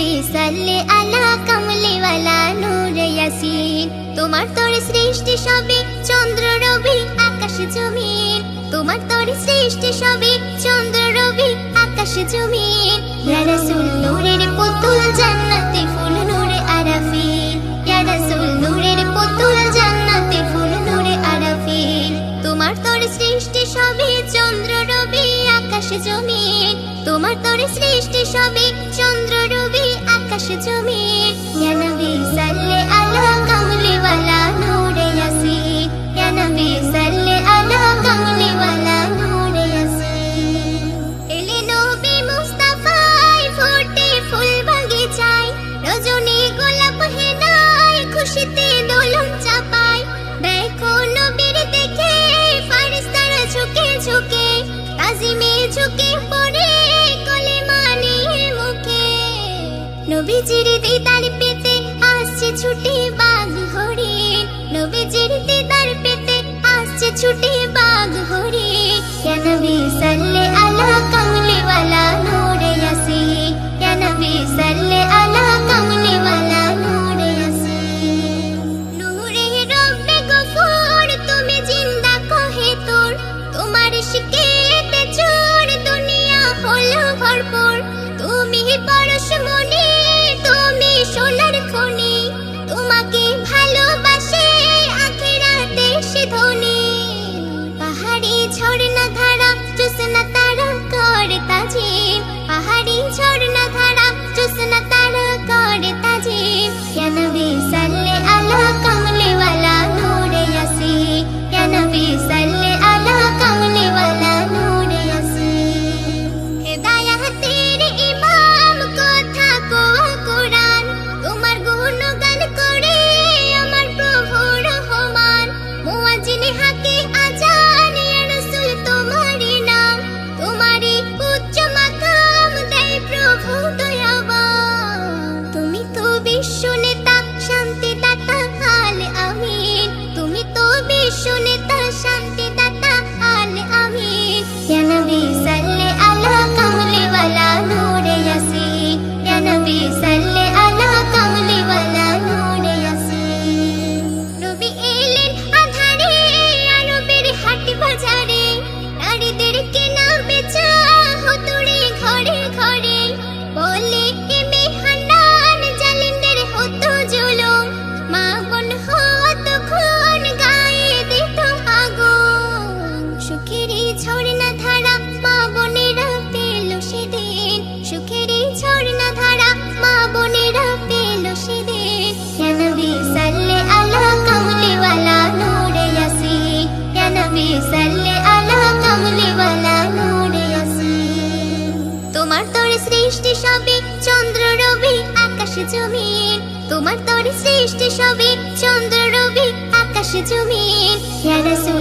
নবী সাল্লি আলা কামলি ওয়ালা নূর ইয়াসিন। তোমার তরে সৃষ্টি সবে চন্দ্র রবি আকাশ জমিন, তোমার তরে সৃষ্টি সবে চন্দ্র রবি আকাশ জমিন। ইয়া রাসূল নূরের পুতুল জান্নাতে ফুল নূরে আরাফিন, ইয়া রাসূল নূরের পুতুল জান্নাতে ফুল নূরে আরাফিন। তোমার তরে সৃষ্টি সবে চন্দ্র রবি আকাশ জমিন, তোমার তরে সৃষ্টি সবে চন্দ্র রবি আকাশ জমিন। ইয়া নবী সাল্লি আলা কামলি ওয়ালা নূর ইয়াসিন, ইয়া নবী সাল্লি আলা কামলি ওয়ালা নূর ইয়াসিন। এলে নবী মুস্তাফায় ফোটে ফুল বাগিচায়, রজনী গোলাপ হেনায় খুশিতে দোলন চাপায়। দেখো নবীর দেখে ফারিস্তারা ঝুঁকে ঝুঁকে, তাজিমে ঝুঁকে পড়ে কলেমা নিয়ে মুখে। নবীজির দিদার পেতে আসছে ছুটে বাঘ হরিণ, নবীজির দিদার পেতে আসছে ছুটে বাঘ হরিণ। ইয়া নবী সাল্লি আলা কামলি ওয়ালা নূর ইয়াসিন, ইয়া নবী সাল্লি আলা কামলি ওয়ালা নূর ইয়াসিন। নূরে রব্বে গফুর তুমি জিন্দা কহে তোর, তোমার শিকেতে চোর দুনিয়া হলো ভরপুর। তুমি পরশমণি তুমি সোনার খনি, তোমাকে ভালোবাসে আখিরাতে সে ধনী। পাহাড়ি ঝর্ণা ধারা জোছনা তারা করে তাজিম, পাহাড়ি ঝর্ণা ধারা জোছনা তারা করে তাজিম। ইয়া নবী সাল্লি আলা কামলি ওয়ালা নূর ইয়াসিন, ইয়া নবী সাল্লি আলা কামলি ওয়ালা নূর ইয়াসিন। হেদায়াতের ইমাম কথা কোয়া কুরআন, তোমার গুণগান করে আমার প্রভু রহমান। মুয়াজ্জিন হাকে আজান ইয়া রাসূল তোমারই নাম, তোমারই উচ্চ মাকাম দেয় প্রভু দয়াবান। তুমি তো বিশ্ব নেতা শান্তি দাতা আল আমিন, তুমি তো বিশ্ব নেতা শান্তি দাতা আল আমিন। ইয়া নবী সাল্লি আলা কামলি ওয়ালা নূর ইয়াসিন, ইয়া নবী সাল্লি আলা কামলি ওয়ালা নূর ইয়াসিন। নবী এলেন আধারে আরবের হাট বাজারে, নারীদের কেনা বেচা হতো রে ঘরে ঘরে। বলে এ মেহান্নান জালিমদের হতো জুলুম, মা বোন হতো খুন গায়ে দিত আগুন। সুখেরই ঝর্ণা ধারা মা বোনেরা পেল সেদিন, সুখেরই ঝর্ণা ধারা মা বোনেরা পেল সেদিন। ইয়া নবী সাল্লি আলা কামলি ওয়ালা নূর ইয়াসিন, ইয়া নবী সাল্লি আলা কামলি ওয়ালা নূর ইয়াসিন। তোমার তরে সৃষ্টি সবে চন্দ্র রবি আকাশ জমিন, তোমার তরে সৃষ্টি সবে চন্দ্র রবি আকাশ জমিন। ইয়া রাসূল